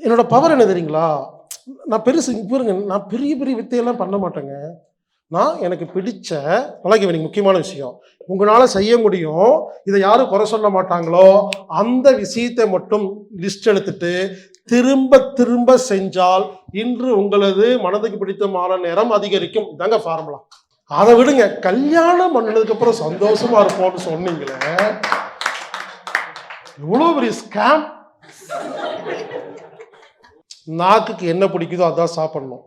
என்னோட பவர் என்ன தெரியுங்களா? நான் பெருசு பாருங்க, நான் பெரிய பெரிய வித்தையெல்லாம் பண்ண மாட்டேங்க. நான் எனக்கு பிடிச்ச எனக்கு முக்கியமான விஷயம், உங்களால் செய்ய முடியும், இதை யாரும் குறை சொல்ல மாட்டாங்களோ அந்த விஷயத்தை மட்டும் லிஸ்ட் எடுத்துட்டு திரும்ப திரும்ப செஞ்சால் இன்று உங்களது மனதுக்கு பிடித்தமான நேரம் அதிகரிக்கும். இதாங்க ஃபார்முலா. அதை விடுங்க, கல்யாணம் பண்ணதுக்கு அப்புறம் சந்தோஷமா இருப்போம்னு சொன்னீங்களே, இவ்வளவு பெரிய ஸ்கேம். நாக்குக்கு என்ன பிடிக்குதோ அதான் சாப்பிடணும்,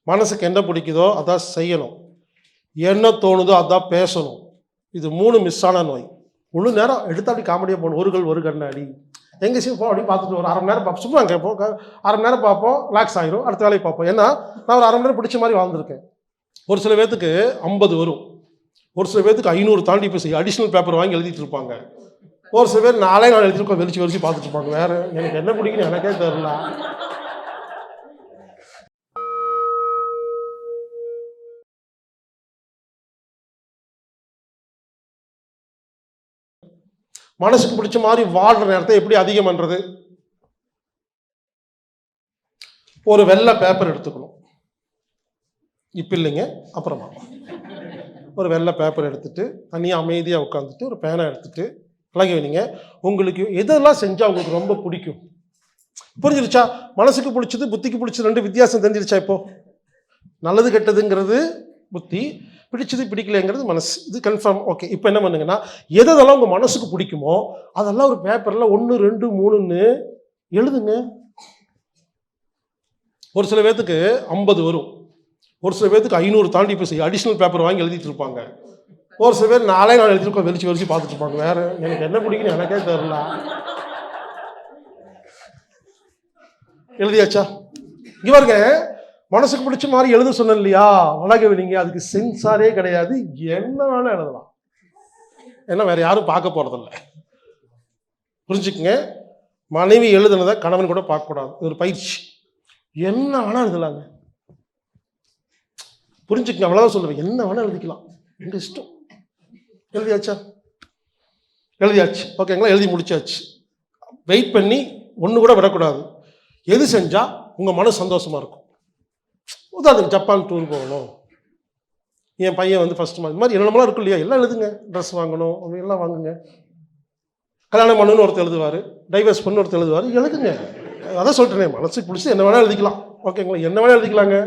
மனசுக்கு என்ன பிடிக்குதோ அதான் செய்யணும், என்ன தோணுதோ அதான் பேசணும். இது 3 மிஸ் ஆன நோய். முழு நேரம் எடுத்து அப்படி காமெடியாக போகணும். ஒரு கல் ஒரு கண்ணாடி எங்கே போ அப்படி பார்த்துட்டு ஒரு 1/2 மணி நேரம் பார்ப்போம். சும்மா அங்கே 1/2 மணி நேரம் பார்ப்போம், ரிலாக்ஸ் ஆகிரும், அடுத்த வேலையை பார்ப்போம். ஏன்னா நான் ஒரு 1/2 மணி நேரம் பிடிச்ச மாதிரி வாழ்ந்துருக்கேன். ஒரு சில பேர்த்துக்கு 50 வரும், ஒரு சில பேர்த்துக்கு 500 தாண்டி போய் அடிஷ்னல் பேப்பர் வாங்கி எழுதிட்டு இருப்பாங்க. ஒரு சில பேர் 4 நாள் எழுதிருக்கோம், வெளிச்சு பார்த்துட்டு இருப்பாங்க. வேறு எனக்கு என்ன பிடிக்குன்னு எனக்கே தெரியல. மனசுக்கு பிடிச்ச மாதிரி வாழ்ற நேரத்தை எப்படி அதிகம் பண்றது? ஒரு வெள்ளை பேப்பர் எடுத்துக்கணும். இப்ப இல்லைங்க, அப்புறமா ஒரு வெள்ளை பேப்பர் எடுத்துட்டு தனியாக அமைதியாக உட்காந்துட்டு ஒரு பேனை எடுத்துட்டு பழகி வைங்க. உங்களுக்கு எதெல்லாம் செஞ்சா உங்களுக்கு ரொம்ப பிடிக்கும் புரிஞ்சிருச்சா? மனசுக்கு பிடிச்சது புத்திக்கு பிடிச்சது 2 வித்தியாசம் தெரிஞ்சிருச்சா? இப்போ நல்லது கெட்டதுங்கிறது புத்தி, பிடிச்சது பிடிக்கலைங்கிறது மனசு. இது கன்ஃபார்ம். ஓகே, இப்போ என்ன பண்ணுங்கன்னா, எதெல்லாம் உங்கள் மனசுக்கு பிடிக்குமோ அதெல்லாம் ஒரு பேப்பரில் 1 2 3ன்னு எழுதுங்க. ஒரு சில பேர்த்துக்கு 50 வரும், ஒரு சில பேர்த்துக்கு 500 தாண்டி போய் அடிஷ்னல் பேப்பர் வாங்கி எழுதிட்டு இருப்பாங்க. ஒரு சில பேர் 4 நாள் எழுதிருக்கோம், வெளிச்சு பார்த்துட்டு இருப்பாங்க. வேறு எனக்கு என்ன பிடிக்குன்னு எனக்கே தெரியல. எழுதியாச்சா? இங்கே பாருங்க, மனசுக்கு பிடிச்ச மாதிரி எழுத சொன்னேன் இல்லையா? வழங்கவில்லைங்க, அதுக்கு சென்சாரே கிடையாது, என்ன வேணாலும் எழுதலாம். ஏன்னா வேற யாரும் பார்க்க போறதில்ல. புரிஞ்சுக்குங்க, மனைவி எழுதுனதை கணவன் கூட பார்க்கக்கூடாது, ஒரு பயிற்சி. என்ன வேணா எழுதலாங்க, புரிஞ்சுக்குங்க, அவ்வளோதான் சொல்லுவேன். என்ன வேணா எழுதிக்கலாம், எங்க இஷ்டம். எழுதியாச்சா? எழுதியாச்சு. ஓகேங்களா? எழுதி முடிச்சாச்சு. வெயிட் பண்ணி ஒன்று கூட விடக்கூடாது. எது செஞ்சா உங்கள் மனசு சந்தோஷமா இருக்கும்? உதாரணத்துக்கு ஜப்பான் டூர் போகணும், என் பையன் வந்து ஃபர்ஸ்ட் மாதிரி என்னென்னலாம் இருக்கும் இல்லையா, எல்லாம் எழுதுங்க. ட்ரெஸ் வாங்கணும், எல்லாம் வாங்குங்க. கல்யாணம் பண்ணணும்னு ஒருத்தர் எழுதுவார், டைவர்ஸ் பண்ணு ஒருத்தர் எழுதுவார், எழுதுங்க. அதான் சொல்லிட்டேன், மனசுக்கு பிடிச்சி என்ன வேணால் எழுதிக்கலாம். ஓகேங்களா? என்ன வேணால் எழுதிக்கலாங்க.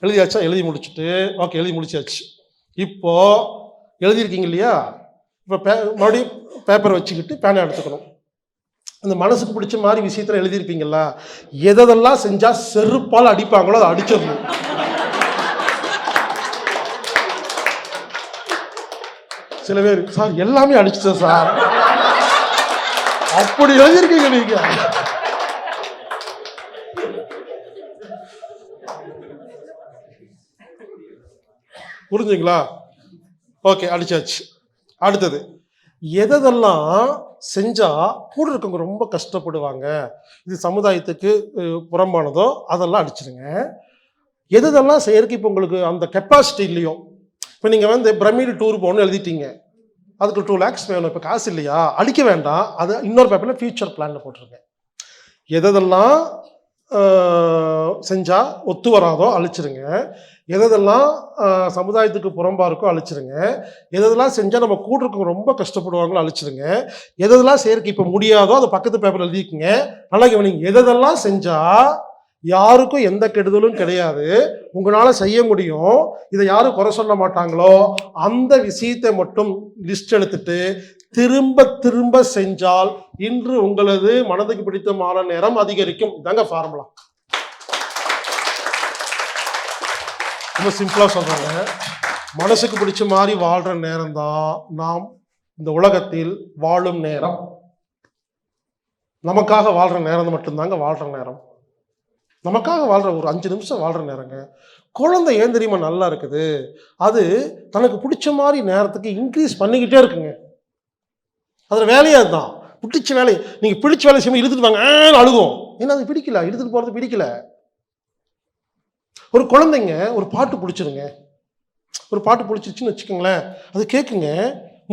எழுதியாச்சா? எழுதி முடிச்சுட்டு ஓகே, எழுதி முடிச்சாச்சு. இப்போது எழுதியிருக்கீங்க இல்லையா? இப்போ மறுபடியும் பேப்பரை வச்சுக்கிட்டு பேனை எடுத்துக்கணும். அந்த மனசுக்கு பிடிச்ச மாதிரி விஷயத்தில் எழுதியிருப்பீங்களா, எதெல்லாம் செஞ்சால் செருப்பால் அடிப்பாங்களோ அதை அடிச்சிடணும். சில பேர் சார் எல்லாமே அடிச்சிட்டேன் சார், அப்படி எழுதியிருக்கீங்க நீங்க. புரிஞ்சுங்களா? ஓகே, அடிச்சாச்சு. அடுத்தது, எதெல்லாம் செஞ்சா கூட இருக்கவங்க ரொம்ப கஷ்டப்படுவாங்க, இது சமுதாயத்துக்கு புறம்பானதோ அதெல்லாம் அடிச்சிருங்க. எதெல்லாம் செய்யறதுக்கு இப்போ உங்களுக்கு அந்த கெப்பாசிட்டி இல்லையோ, இப்போ நீங்கள் வந்து பிரமிடு டூர் போகணும்னு எழுதிட்டீங்க, அதுக்கு 2 lakhs வேணும், இப்போ காசு இல்லையா, அடிக்க வேண்டாம், அது இன்னொரு பேப்பரில் ஃபியூச்சர் பிளானில் போட்டுருங்க. எதெல்லாம் செஞ்சால் ஒத்து வராதோ அழிச்சிருங்க, எதெல்லாம் சமுதாயத்துக்கு புறம்பா இருக்கோ அழிச்சிருங்க, எதெல்லாம் செஞ்சால் நம்ம கூட இருக்கவங்க ரொம்ப கஷ்டப்படுவாங்களோ அழிச்சிருங்க, எதெல்லாம் செய்யறதுக்கு இப்போ முடியாதோ அதை பக்கத்து பேப்பர் எழுதிக்குங்க. நல்லா கவனிங்க, எதெல்லாம் செஞ்சால் யாருக்கும் எந்த கெடுதலும் கிடையாது, உங்களால் செய்ய முடியும், இதை யாரும் குறை சொல்ல மாட்டாங்களோ அந்த விஷயத்தை மட்டும் லிஸ்ட் எடுத்துட்டு திரும்ப திரும்ப செஞ்சால் இன்று உங்களது மனதுக்கு பிடித்தமான நேரம் அதிகரிக்கும். இதாங்க ஃபார்முலா. ரொம்ப சிம்பிளா சொல்றாங்க, மனசுக்கு பிடிச்ச மாதிரி வாழ்ற நேரம் தான் நாம் இந்த உலகத்தில் வாழும் நேரம். நமக்காக வாழ்ற நேரம் மட்டும்தாங்க வாழ்ற நேரம். நமக்காக வாழ்ற ஒரு 5 நிமிஷம் வாழ்ற நேரங்க. குழந்தை ஏன் தெரியுமா நல்லா இருக்குது, அது தனக்கு பிடிச்ச மாதிரி நேரத்துக்கு இன்க்ரீஸ் பண்ணிக்கிட்டே இருக்குங்க. அதில் வேலையே அதுதான், பிடிச்ச வேலை. நீங்கள் பிடிச்ச வேலை செய்யும்போது இழுத்துட்டு வாங்க அழுகும், ஏன்னா அது பிடிக்கல, இழுத்துட்டு போகிறது பிடிக்கல. ஒரு குழந்தைங்க ஒரு பாட்டு பிடிச்சிருங்க, ஒரு பாட்டு பிடிச்சிருச்சுன்னு வச்சுக்கோங்களேன், அது கேட்குங்க,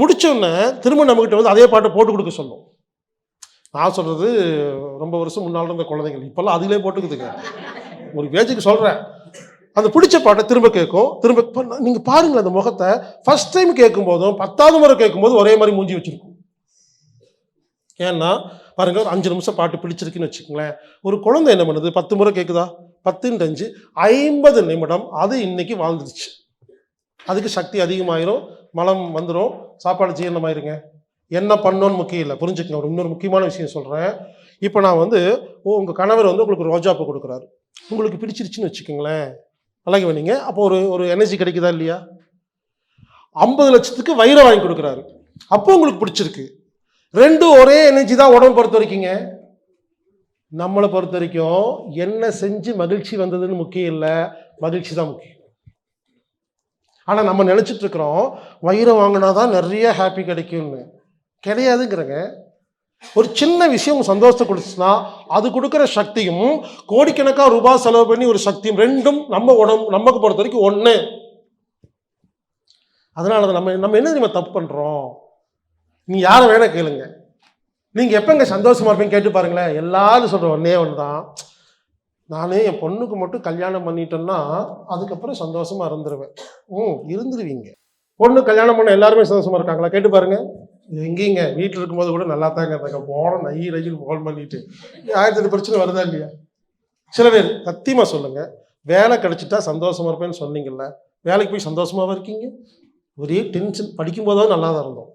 முடிச்சோடனே திரும்ப நம்மகிட்ட வந்து அதே பாட்டை போட்டு கொடுக்க சொல்லும். நான் சொல்கிறது ரொம்ப வருஷம் முன்னால் இருந்த குழந்தைகள் இப்போல்லாம் அதிலே போட்டுக்குதுங்க. ஒரு பேஜுக்கு சொல்கிறேன். அந்த பிடிச்ச பாட்டை திரும்ப கேட்கும். திரும்ப நீங்கள் பாருங்களேன் அந்த முகத்தை. ஃபர்ஸ்ட் டைம் கேட்கும் போதும் 10வது முறை கேட்கும்போது ஒரே மாதிரி மூஞ்சி வச்சுருக்கும். ஏன்னா பாருங்க, ஒரு 5 நிமிஷம் பாட்டு பிடிச்சிருக்குன்னு வச்சுக்கோங்களேன். ஒரு குழந்தை என்ன பண்ணுது? 10 முறை கேட்குதா? 10 50 நிமிடம் அது இன்னைக்கு வாழ்ந்துருச்சு. அதுக்கு சக்தி அதிகமாயிரும், மலம் வந்துடும், சாப்பாடு ஜீரணமாயிருங்க. என்ன பண்ணோன்னு முக்கியம் இல்லை, புரிஞ்சுக்கங்க. ஒரு இன்னொரு முக்கியமான விஷயம் சொல்கிறேன். இப்போ நான் உங்கள் கணவர் உங்களுக்கு ரோஜாப்பூ கொடுக்குறாரு, உங்களுக்கு பிடிச்சிருச்சுன்னு வச்சுக்கோங்களேன், அழகு வேணிங்க. அப்போ ஒரு எனர்ஜி கிடைக்குதா இல்லையா? 50 லட்சத்துக்கு வைரம் வாங்கி கொடுக்குறாரு, அப்போ உங்களுக்கு பிடிச்சிருக்கு. ரெண்டும் ஒரே எனர்ஜி தான். உடம்பு பொறுத்த வரைக்குங்க, நம்மளை பொறுத்த வரைக்கும் என்ன செஞ்சு மகிழ்ச்சி வந்ததுன்னு முக்கியம் இல்லை, மகிழ்ச்சி தான் முக்கியம். ஆனால் நம்ம நினச்சிட்டு இருக்கிறோம் வைரம் வாங்கினா தான் நிறைய ஹாப்பி கிடைக்கும்னு. கிடையாதுங்கிறங்க. ஒரு சின்ன விஷயம் சந்தோஷத்தை கொடுத்துச்சுன்னா அது கொடுக்குற சக்தியும் கோடிக்கணக்காக ரூபாய் செலவு பண்ணி ஒரு சக்தியும் ரெண்டும் நமக்கு பொறுத்த வரைக்கும் ஒன்று. அதனால நம்ம என்ன தெரியுமா தப்பு பண்ணுறோம்? நீ யாரை வேணா கேளுங்க, நீங்கள் எப்போ இங்கே சந்தோஷமா இருப்பீங்க கேட்டு பாருங்களேன். எல்லாரும் சொல்கிற ஒன்றே ஒன்று தான், நானே என் பொண்ணுக்கு மட்டும் கல்யாணம் பண்ணிட்டேன்னா அதுக்கப்புறம் சந்தோஷமா இருந்துருவேன். இருந்துருவீங்க. பொண்ணு கல்யாணம் பண்ண எல்லாருமே சந்தோஷமா இருக்காங்களா? கேட்டு பாருங்க. எங்கேங்க வீட்டில் இருக்கும்போது கூட நல்லா தாங்க இருந்தாங்க, போன நையில் ஃபோன் பண்ணிட்டு 1008 பிரச்சனை வருதா இல்லையா? சில பேர் சத்தியமாக சொல்லுங்க, வேலை கிடைச்சிட்டா சந்தோஷமா இருப்பேன்னு சொன்னீங்கல்ல, வேலைக்கு போய் சந்தோஷமாவா இருக்கீங்க? ஒரே டென்ஷன். படிக்கும்போதாவது நல்லா தான் இருந்தோம்.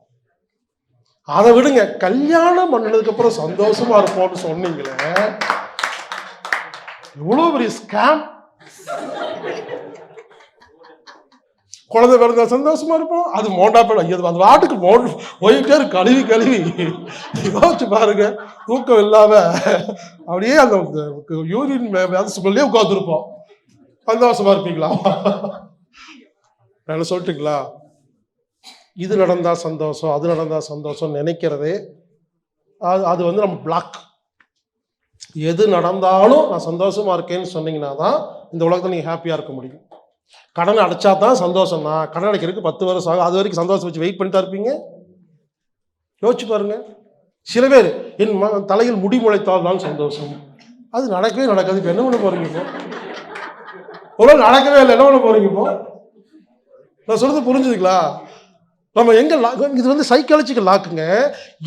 அதை விடுங்க, கல்யாணம் பண்ணதுக்கு அப்புறம் சந்தோஷமா இருப்போம்னு சொன்னீங்களே, எவ்வளோ பெரிய ஸ்கேம். குழந்தை பிறந்தா சந்தோஷமா இருப்போம், அது மோண்டா பேட அந்த வாட்டுக்கு போயிட்டே இருக்கு, கழுவி யோசிச்சு பாருங்க. தூக்கம் இல்லாம அப்படியே அந்த யூரின் ஸ்மெல்லே உட்காந்துருப்போம். சந்தோஷமா இருப்பீங்களா? என்ன சொல்லிட்டுங்களா? இது நடந்தா சந்தோஷம், அது நடந்தா சந்தோஷம் நினைக்கிறதே அது நம்ம பிளாக். எது நடந்தாலும் நான் சந்தோஷமா இருக்கேன்னு சொன்னீங்கன்னா தான் இந்த உலகத்தில் நீங்கள் ஹாப்பியாக இருக்க முடியும். கடன் அடைச்சா தான் சந்தோஷம் தான். கடன் அடைக்கிறதுக்கு 10 வருஷம் ஆகும். அது வரைக்கும் சந்தோஷம் வச்சு வெயிட் பண்ணிட்டா இருப்பீங்க? யோசிச்சு பாருங்க. சில பேர் என் தலையில் முடி முளைத்தால் தான் சந்தோஷம், அது நடக்கவே நடக்காது. இப்போ என்ன பண்ண போறீங்க? இப்போ நடக்கவே இல்லை, என்ன பண்ண போறீங்க? இப்போ நான் சொல்றது புரிஞ்சுதுங்களா? நம்ம எங்க இது சைக்காலஜிக்கல் லாக்குங்க.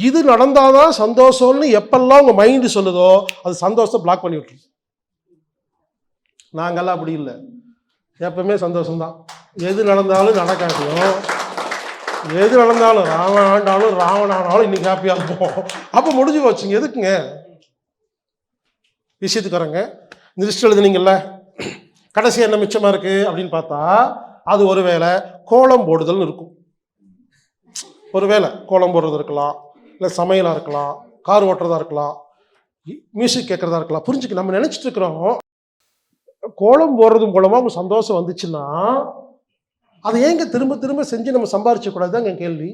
இது நடந்தாதான் சந்தோஷம்னு எப்பெல்லாம் உங்க மைண்டு சொல்லுதோ அது சந்தோஷத்தை பிளாக் பண்ணி விட்டுரு. நாங்கெல்லாம் அப்படி இல்லை, எப்பவுமே சந்தோஷம்தான். எது நடந்தாலும் நடக்காட்டியும், எது நடந்தாலும் ராவண ஆண்டாலும் ராவணானாலும் இன்னைக்கு ஹாப்பியா இருப்போம். அப்ப முடிஞ்சு போச்சுங்க. எதுக்குங்க? விஷயத்துக்கு வரங்க. இந்த லிஸ்ட் எழுதுனீங்கல்ல, கடைசி என்ன மிச்சமா இருக்கு அப்படின்னு பார்த்தா அது ஒருவேளை கோலம் போடுதல்னு இருக்கும். ஒருவேளை கோலம் போடுறது இருக்கலாம், இல்லை சமையலாக இருக்கலாம், கார் ஓட்டுறதா இருக்கலாம், மியூசிக் கேட்கறதா இருக்கலாம். புரிஞ்சுக்க, நம்ம நினைச்சிட்டு இருக்கிறோம் கோலம் போடுறது மூலமா அவங்க சந்தோஷம் வந்துச்சுன்னா அதை ஏங்க திரும்ப திரும்ப செஞ்சு நம்ம சம்பாரிச்ச கூடாதுதான் என் கேள்வி.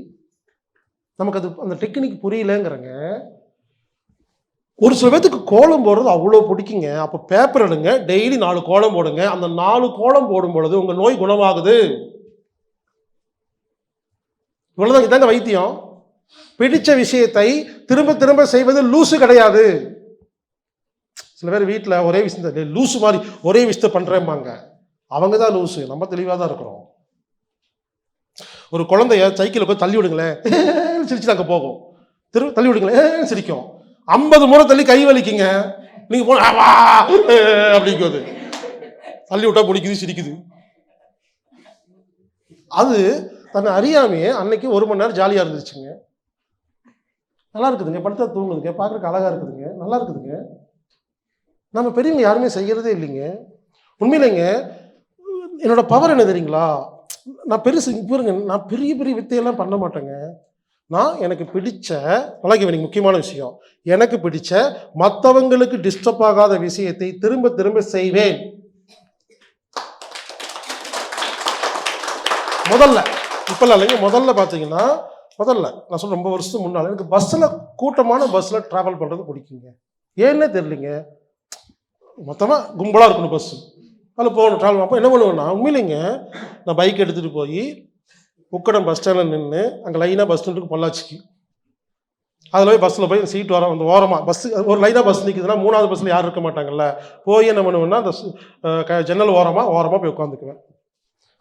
நமக்கு அந்த டெக்னிக் புரியலங்கிறங்க. ஒரு சில பேத்துக்கு கோலம் போடுறது அவ்வளோ பிடிக்குங்க. அப்போ பேப்பர் எடுங்க, டெய்லி 4 கோலம் போடுங்க. அந்த 4 கோலம் போடும் பொழுது உங்க நோய் குணமாகுது. இவ்வளவுதான். இதாங்க வைத்தியம். பிடிச்ச விஷயத்தை திரும்ப திரும்ப செய்வது லூசு கிடையாது. சில பேர் வீட்டில் ஒரே விஷயத்த லூசு மாதிரி ஒரே விஷயத்த பண்றேம்பாங்க. அவங்க தான் லூசு, நம்ம தெளிவாக தான் இருக்கிறோம். ஒரு குழந்தைய சைக்கிள் போய் தள்ளி விடுங்களேன், சிரிச்சு அங்கே போகும். திரும்ப தள்ளி விடுங்களேன், சிரிக்கும். 50 முறை தள்ளி கை வலிக்குங்க. நீங்க போன அப்படிங்கிறது தள்ளி விட்டா பிடிக்குது, சிரிக்குது. அது தன்னை அறியாமையே அன்னைக்கு 1 மணி நேரம் ஜாலியாக இருந்துச்சுங்க. நல்லா இருக்குதுங்க, படுத்தா தூங்குதுங்க, பார்க்குறக்கு அழகாக இருக்குதுங்க, நல்லா இருக்குதுங்க. நம்ம பெரியவங்க யாருமே செய்கிறதே இல்லைங்க. உண்மையிலேங்க என்னோட பவர் என்ன தெரியுங்களா? நான் பாருங்க, நான் பெரிய பெரிய வித்தையெல்லாம் பண்ண மாட்டேங்க. நான் எனக்கு பிடிச்ச எனக்கு முக்கியமான விஷயம், எனக்கு பிடிச்ச மற்றவங்களுக்கு டிஸ்டர்ப் ஆகாத விஷயத்தை திரும்ப திரும்ப செய்வேன். முதல்ல இப்பெல்லாம் இல்லைங்க, முதல்ல பார்த்தீங்கன்னா நான் சொல்ல ரொம்ப வருஷத்துக்கு முன்னால் எனக்கு பஸ்ஸில் கூட்டமான பஸ்ஸில் ட்ராவல் பண்ணுறது பிடிக்குங்க. ஏன்னே தெரியலிங்க. மொத்தமாக கும்பலாக இருக்கணும் பஸ்ஸு, அதில் போகணும் ட்ராவல். அப்போ என்ன பண்ணுவேன்னா, உண்மையிலேங்க நான் பைக் எடுத்துகிட்டு போய் உக்கடம் பஸ் ஸ்டாண்டில் நின்று அங்கே லைனாக பஸ் ஸ்டாண்டுக்கு பொள்ளாச்சிக்கு அதில் போய் பஸ்ஸில் போய் சீட் வர அந்த ஓரமாக பஸ்ஸு ஒரு லைனாக பஸ் நிற்குதுன்னா 3வது பஸ்ஸில் யாரும் இருக்க மாட்டாங்கல்ல, போய் என்ன பண்ணுவேன்னா அந்த ஜன்னல் ஓரமாக போய் உட்காந்துக்குவேன்.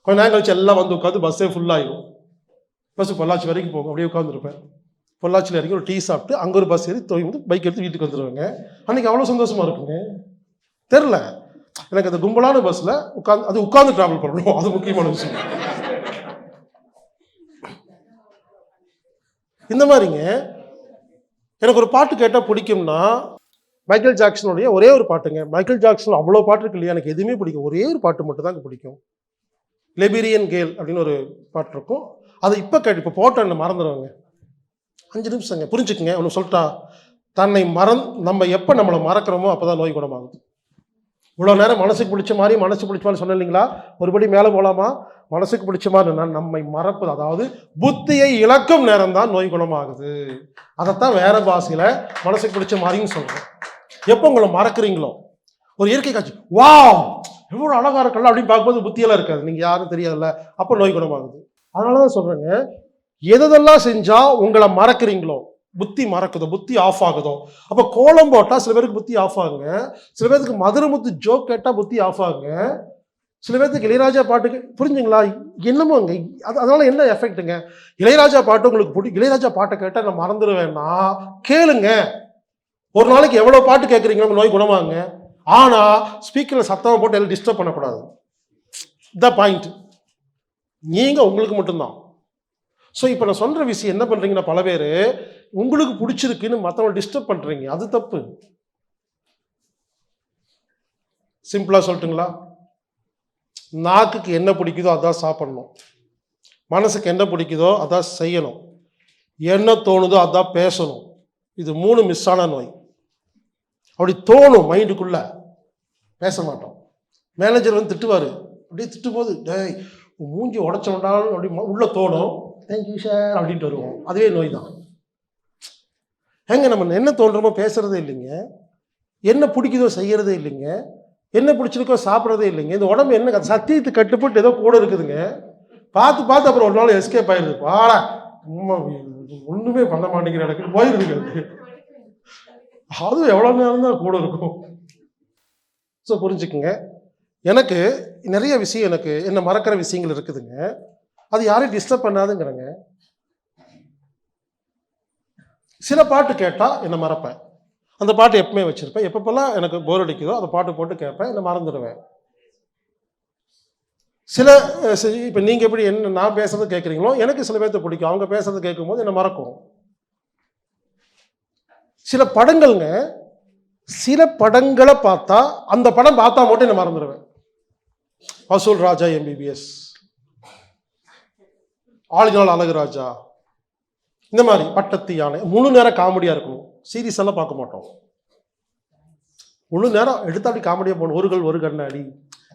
கொஞ்ச நேரம் கழிச்சு எல்லாம் வந்து உட்காந்து பஸ்ஸே ஃபுல்லாகிடும். பஸ்ஸு பொள்ளாச்சி வரைக்கும் போகும். அப்படியே உட்காந்துருப்பேன். பொள்ளாச்சியில் இறங்கி ஒரு டீ சாப்பிட்டு அங்கே ஒரு பஸ் ஏறி வந்து பைக் எடுத்து வீட்டுக்கு வந்துடுவேங்க. அன்றைக்கி அவ்வளோ சந்தோஷமாக இருக்குங்க. தெரில எனக்கு அந்த கும்பலான பஸ்ஸில் உட்காந்து ட்ராவல் பண்ணணும், அது முக்கியமான விஷயம். இந்த மாதிரிங்க எனக்கு ஒரு பாட்டு கேட்டால் பிடிக்கும்னா மைக்கேல் ஜாக்சனுடைய ஒரே ஒரு பாட்டுங்க. மைக்கேல் ஜாக்சன் அவ்வளோ பாட்டு இருக்கு இல்லையா, எனக்கு எதுவுமே பிடிக்கும். ஒரே ஒரு பாட்டு மட்டும் தான் பிடிக்கும். லெபிரியன் கேல் அப்படின்னு ஒரு பாட்டு இருக்கும். அதை இப்போ போட்டேன் மறந்துடுவாங்க. 5 நிமிஷங்க புரிஞ்சுக்குங்க. ஒன்று சொல்லிட்டா, நம்ம எப்போ நம்மளை மறக்கிறோமோ அப்போ தான் நோய் குணமாகுது. இவ்வளோ நேரம் மனசுக்கு பிடிச்ச மாதிரி சொன்ன இல்லைங்களா, ஒருபடி மேலே போகலாமா? மனசுக்கு பிடிச்ச மாதிரி நம்மை மறப்பது, அதாவது புத்தியை இழக்கும் நேரம் தான் நோய் குணமாகுது. அதைத்தான் வேற பாஷையில் மனசுக்கு பிடிச்ச மாதிரின்னு சொல்கிறேன். எப்போ உங்களை மறக்கிறீங்களோ, ஒரு இயற்கை காட்சி வா எவ்வளோ அழகாக இருக்கல அப்படின்னு பார்க்கும்போது புத்தியெல்லாம் இருக்காது, நீங்கள் யாரும் தெரியாதுல்ல, அப்போ நோய் குணமாகுது. அதனால தான் சொல்கிறேங்க, எதெல்லாம் செஞ்சால் உங்களை மறக்கிறீங்களோ, புத்தி மறக்குதோ, புத்தி ஆஃப் ஆகுதோ. அப்போ கோலம் போட்டால் சில பேருக்கு புத்தி ஆஃப் ஆகுங்க, சில பேருக்கு மதுரமுத்து ஜோக் கேட்டால் புத்தி ஆஃப் ஆகுங்க, சில பேருக்கு இளையராஜா பாட்டுக்கு புரிஞ்சுங்களா என்னமோங்க. அதனால என்ன எஃபெக்ட்டுங்க, இளையராஜா பாட்டு உங்களுக்கு இளையராஜா பாட்டை கேட்டால் நான் மறந்துடுவேன்னா கேளுங்க. ஒரு நாளைக்கு எவ்வளோ பாட்டு கேட்குறீங்களோ நோய் குணமாகுங்க. ஆனால் ஸ்பீக்கரில் சத்தமாக போட்டு எல்லாம் டிஸ்டர்ப் பண்ணக்கூடாது. த பாயிண்ட் நீங்கள் உங்களுக்கு மட்டும்தான். ஸோ இப்போ நான் சொல்கிற விஷயம் என்ன பண்ணுறீங்கன்னா, பல பேர் உங்களுக்கு பிடிச்சிருக்குன்னு மற்றவங்க டிஸ்டர்ப் பண்ணுறீங்க, அது தப்பு. சிம்பிளாக சொல்லட்டுங்களா, நாக்குக்கு என்ன பிடிக்குதோ அதான் சாப்பிடணும், மனசுக்கு என்ன பிடிக்குதோ அதான் செய்யணும், என்ன தோணுதோ அதான் பேசணும். இது 3 மிஸ் ஆன நோய். அப்படி தோணும் மைண்டுக்குள்ளே, பேச மாட்டோம். மேனேஜர் வந்து திட்டுவார், அப்படியே திட்டும் போது டேய் மூஞ்சி உடச்சோண்டாலும் அப்படி உள்ளே தோணும், தேங்க்யூ சார் அப்படின்ட்டு வருவோம். அதுவே நோய் தான். ஏங்க நம்ம என்ன தோன்றமோ பேசுகிறதே இல்லைங்க, என்ன பிடிக்குதோ செய்கிறதே இல்லைங்க, என்ன பிடிச்சிருக்கோ சாப்பிட்றதே இல்லைங்க. இந்த உடம்பு என்ன சத்தியத்து கட்டுப்பட்டு ஏதோ கூட இருக்குதுங்க, பார்த்து அப்புறம் ஒரு நாள் எஸ்கேப் ஆயிடுது. பாடா ஒன்றுமே பண்ண மாட்டேங்கிற இடத்துக்கு போயிடுது. அதுவும் எவ்வளோ நேரம் தான் கூட இருக்கும். ஸோ புரிஞ்சுக்குங்க, எனக்கு நிறைய விஷயம் எனக்கு என்ன மறக்கிற விஷயங்கள் இருக்குதுங்க, அது யாரையும் டிஸ்டர்ப் பண்ணாதுங்கிறங்க. சில பாட்டு கேட்டால் என்னை மறப்பேன், அந்த பாட்டு எப்பவுமே வச்சுருப்பேன். எப்பப்பெல்லாம் எனக்கு போர் அடிக்குதோ அந்த பாட்டு போட்டு கேட்பேன், என்னை மறந்துடுவேன். இப்போ நீங்கள் எப்படி என்ன நான் பேசுறது கேட்குறீங்களோ, எனக்கு சில பேர்த்த பிடிக்கும், அவங்க பேசுறது கேட்கும்போது என்னை மறக்கும். சில படங்களை பார்த்தா அந்த படம் பார்த்தா மட்டும் என்னை மறந்துடுவேன். வசூல் ராஜா MBBS, ஆளினால் அழகு ராஜா, இந்த மாதிரி பட்டத்து யானை. முழு நேரம் காமெடியாக இருக்கணும், சீரியஸ் எல்லாம் பார்க்க மாட்டோம். முழு நேரம் எடுத்து அப்படி காமெடியாக போகணும். ஒரு கண்ணாடி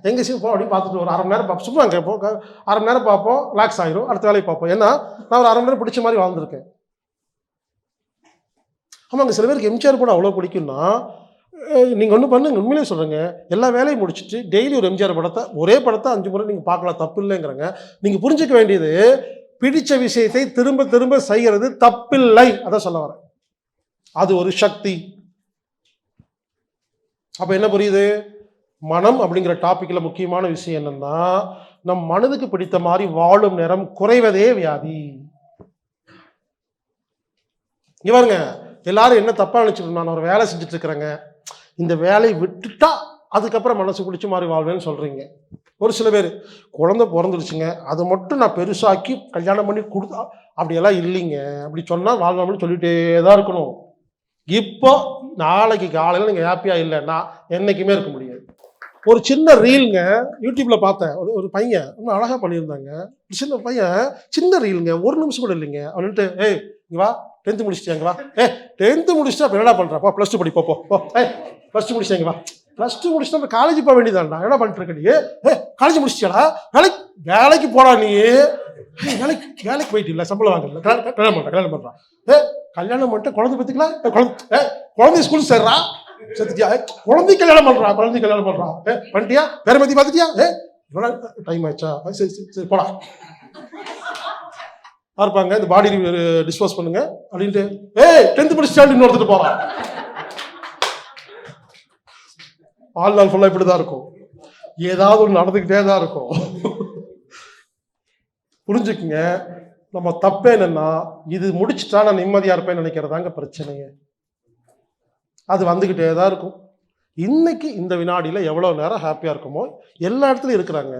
எங்கே போ அப்படி பார்த்துட்டு ஒரு 1/2 மணி நேரம் பார்ப்போம். சும்மா கேட்போம், 1/2 மணி நேரம் பார்ப்போம், ரிலாக்ஸ் ஆகிடும், அடுத்த வேலையை பார்ப்போம். ஏன்னா நான் ஒரு 1/2 மணி நேரம் பிடிச்ச மாதிரி வாழ்ந்துருக்கேன். ஆமாங்க, சில பேருக்கு எம்ஜிஆர் கூட அவ்வளோ பிடிக்கும்னா, நீங்கள் ஒன்று பண்ணுங்க, உண்மையிலே சொல்கிறேங்க, எல்லா வேலையும் முடிச்சுட்டு டெய்லி ஒரு எம்ஜிஆர் படத்தை, ஒரே படத்தை 5 முறை நீங்கள் பார்க்கலாம், தப்பு இல்லைங்கிறங்க. நீங்கள் புரிஞ்சிக்க வேண்டியது, பிடிச்ச விஷயத்தை திரும்ப திரும்ப செய்கிறது தப்பில்லை, அதான் சொல்ல வரேன். அது ஒரு சக்தி. அப்போ என்ன புரியுது, மனம் அப்படிங்கிற டாப்பிக்கில் முக்கியமான விஷயம் என்னன்னா, நம் மனதுக்கு பிடித்த மாதிரி வாழும் நேரம் குறைவதே வியாதி. இவருங்க எல்லாரும் என்ன தப்பா நினைச்சிட்டு, நான் ஒரு வேலை செஞ்சுட்டு இருக்கிறேங்க, இந்த வேலையை விட்டுட்டா அதுக்கப்புறம் மனசு பிடிச்ச மாதிரி வாழ்வேன்னு சொல்றீங்க. ஒரு சில பேர் குழந்தை பிறந்துருச்சுங்க, அதை மட்டும் நான் பெருசாக்கி கல்யாணம் பண்ணி கொடுத்தா, அப்படியெல்லாம் இல்லைங்க. அப்படி சொன்னால் வாழ்வாமல் சொல்லிகிட்டே தான் இருக்கணும். இப்போ நாளைக்கு காலையில் நீங்கள் ஹாப்பியாக இல்லைன்னா என்றைக்குமே இருக்க முடியாது. ஒரு சின்ன ரீலுங்க யூடியூப்ல பார்த்தேன், ஒரு பையன் இன்னும் அழகாக பண்ணியிருந்தாங்க. சின்ன பையன், சின்ன ரீலுங்க, 1 நிமிஷம் கூட இல்லைங்க. அவன்ட்டு ஏய் இங்கே வா, 10th முடிச்சிட்டியாங்க வா, 10th முடிச்சுட்டு அப்போ என்னடா பண்ணுறப்போ +2 படி போ, +2 முடிச்சிட்டாங்க வா, +2 முடிச்சுட்டு நம்ம காலேஜ் போக வேண்டியதான்டா, என்ன பண்ணிட்டு இருக்க நீ, காலேஜ் முடிச்சிட்டியாடா, வேலைக்கு போடா நீ, வேலைக்கு போயிட்டு இல்லை, சம்பளம் வாங்கல, கல்யாணம் பண்ணுறான், கல்யாணம் பண்ணிட்டு குழந்தை பற்றிக்கலாம், குழந்தை ஸ்கூல் சேர்றா, செத்துட்டியா, குழந்தை கல்யாணம் பண்ணுறான், பண்ணிட்டியா, வேற மதி பார்த்துட்டியா, இவ்வளோ டைம் ஆயிடுச்சா, சரி போடா. இருப்பாங்க, இந்த பாடி டிஸ்போஸ் பண்ணுங்க அப்படின்ட்டு, ஏய் 10th படிச்சுட்டான்னு இன்னொருத்துட்டு போறான். வாழ்நாள் ஃபுல்லா இப்படிதான் இருக்கும், ஏதாவது ஒன்று நடந்துக்கிட்டே தான் இருக்கும். புரிஞ்சுக்குங்க, நம்ம தப்பே என்னன்னா, இது முடிச்சுட்டா நான் நிம்மதியா இருப்பேன்னு நினைக்கிறதாங்க பிரச்சனையே. அது வந்துகிட்டே தான் இருக்கும். இன்னைக்கு இந்த வினாடியில எவ்வளவு நேரம் ஹாப்பியா இருக்குமோ எல்லா இடத்துலயும் இருக்கிறாங்க.